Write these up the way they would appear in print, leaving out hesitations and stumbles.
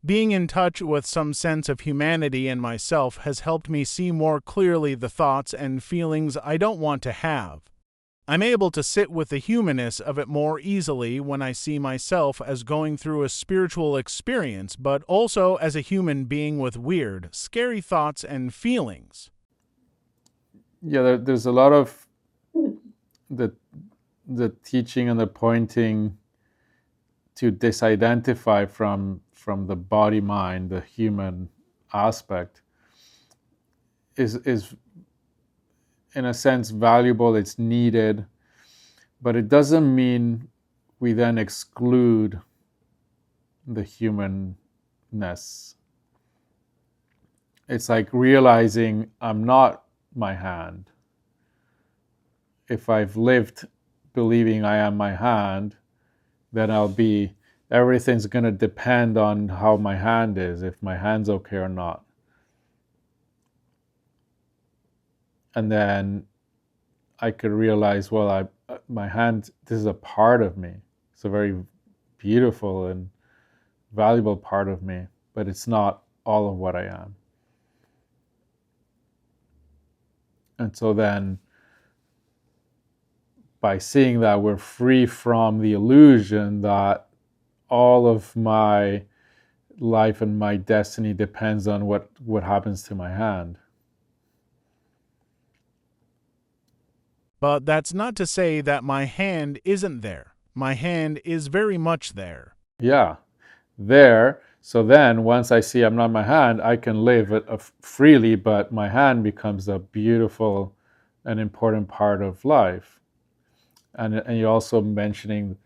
Being in touch with some sense of humanity in myself has helped me see more clearly the thoughts and feelings I don't want to have. I'm able to sit with the humanness of it more easily when I see myself as going through a spiritual experience, but also as a human being with weird, scary thoughts and feelings. Yeah, there's a lot of the teaching and the pointing to disidentify from the body mind, the human aspect, is in a sense valuable. It's needed, but it doesn't mean we then exclude the humanness. It's like realizing I'm not my hand. If I've lived believing I am my hand, then everything's going to depend on how my hand is, if my hand's okay or not. And then I could realize, well, my hand, this is a part of me. It's a very beautiful and valuable part of me, but it's not all of what I am. And so then by seeing that, we're free from the illusion that all of my life and my destiny depends on what happens to my hand. But that's not to say that my hand isn't there. My hand is very much there. Yeah, there. So then once I see I'm not my hand, I can live it freely, but my hand becomes a beautiful and important part of life. And you're also mentioning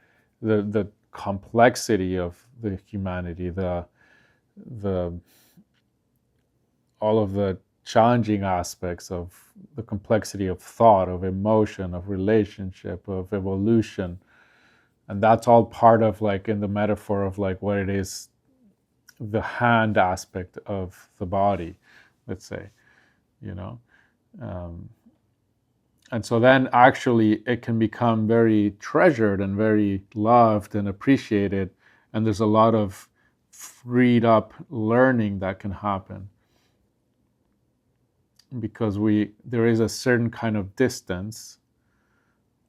the complexity of the humanity, the all of the challenging aspects of the complexity of thought, of emotion, of relationship, of evolution. And that's all part of, like, in the metaphor of like what it is, the hand aspect of the body, let's say, you know. Um, and so then actually it can become very treasured and very loved and appreciated. And there's a lot of freed up learning that can happen because there is a certain kind of distance,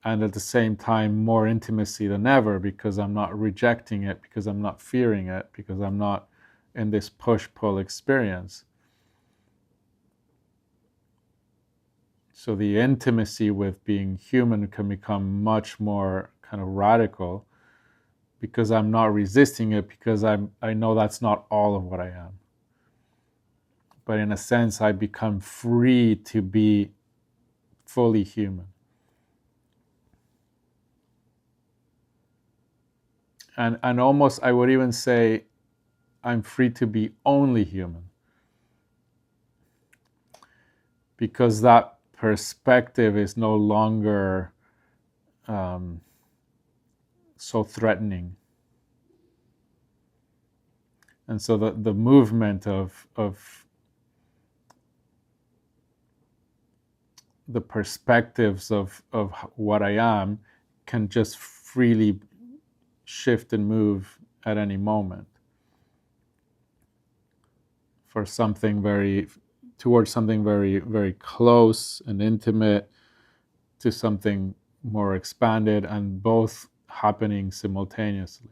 and at the same time more intimacy than ever, because I'm not rejecting it, because I'm not fearing it, because I'm not in this push-pull experience. So the intimacy with being human can become much more kind of radical because I'm not resisting it, because I know that's not all of what I am. But in a sense, I become free to be fully human. And almost, I would even say, I'm free to be only human, because that perspective is no longer um, so threatening. And so the movement of the perspectives of what I am can just freely shift and move at any moment for something very towards something very, very close and intimate, to something more expanded, and both happening simultaneously.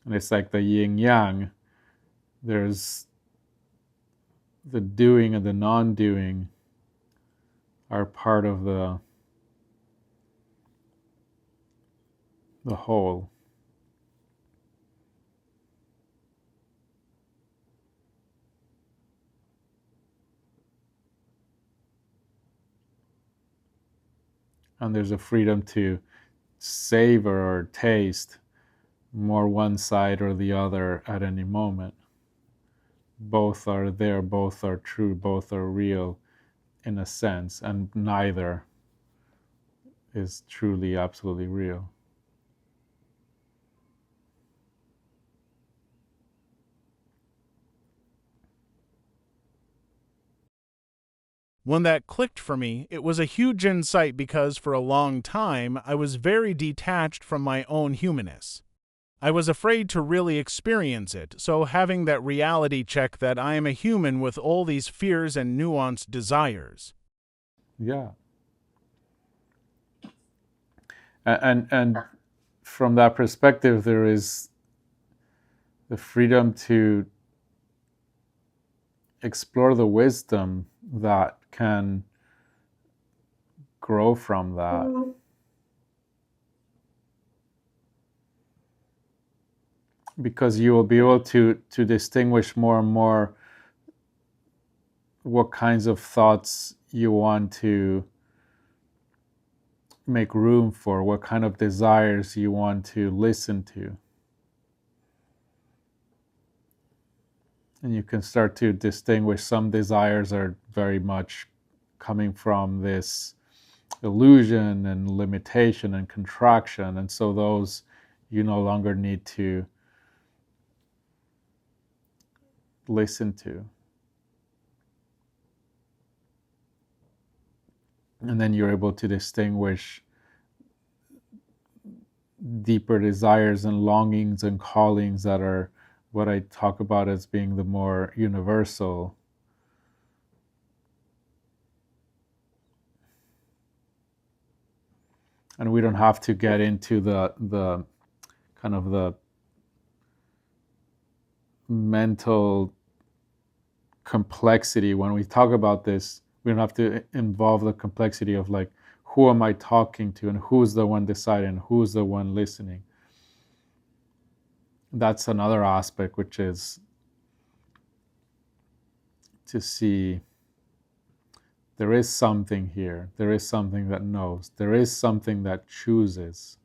And it's like the yin yang. There's the doing and the non-doing are part of the whole. And there's a freedom to savor or taste more one side or the other at any moment. Both are there, both are true, both are real in a sense, and neither is truly, absolutely real. When that clicked for me, it was a huge insight because for a long time I was very detached from my own humanness. I was afraid to really experience it, so having that reality check that I am a human with all these fears and nuanced desires. Yeah. And from that perspective, there is the freedom to explore the wisdom that can grow from that. Because you will be able to distinguish more and more what kinds of thoughts you want to make room for, what kind of desires you want to listen to. And you can start to distinguish some desires are very much coming from this illusion and limitation and contraction. And so those you no longer need to listen to. And then you're able to distinguish deeper desires and longings and callings that are what I talk about as being the more universal. And we don't have to get into the kind of the mental complexity when we talk about this. We don't have to involve the complexity of like, who am I talking to and who's the one deciding, who's the one listening. That's another aspect, which is to see there is something here, there is something that knows, there is something that chooses.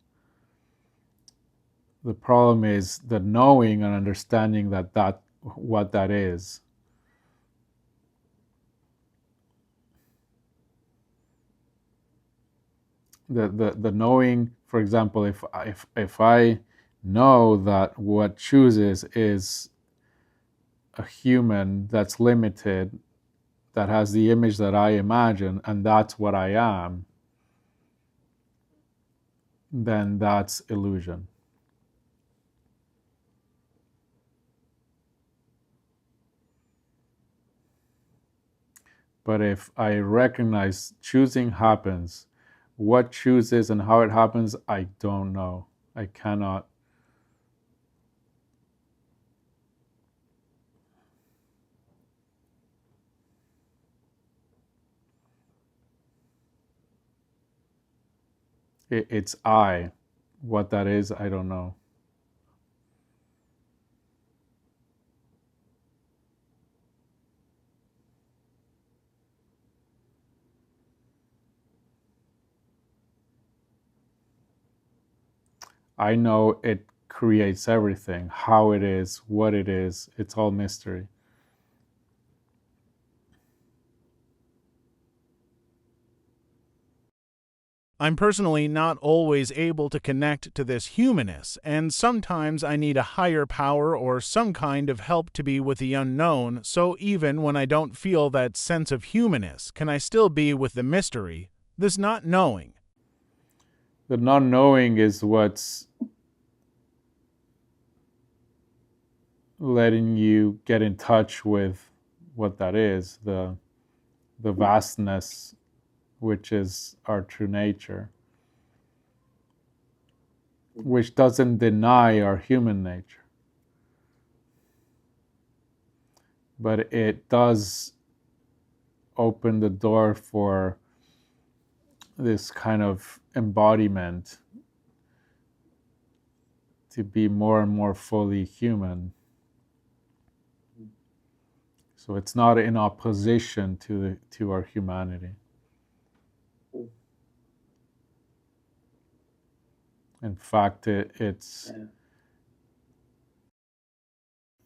The problem is the knowing and understanding that what that is. The knowing, for example, if I know that what chooses is a human that's limited, that has the image that I imagine, and that's what I am, then that's illusion. But if I recognize choosing happens, what chooses and how it happens, I don't know. I cannot. It's I. What that is, I don't know. I know it creates everything. How it is, what it is, it's all mystery. I'm personally not always able to connect to this humanness, and sometimes I need a higher power or some kind of help to be with the unknown, so even when I don't feel that sense of humanness, can I still be with the mystery, this not knowing? The not knowing is what's letting you get in touch with what that is, the vastness, which is our true nature, which doesn't deny our human nature, but it does open the door for this kind of embodiment to be more and more fully human. So it's not in opposition to our humanity. In fact, it's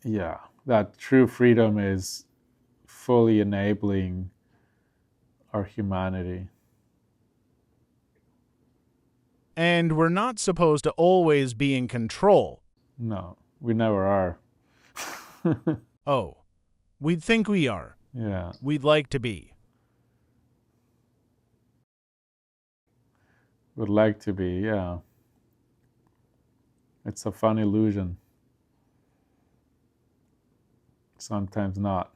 that true freedom is fully enabling our humanity. And we're not supposed to always be in control. No, we never are. Oh, we'd think we are. Yeah. We'd like to be. would like to be, yeah. It's a fun illusion. Sometimes not.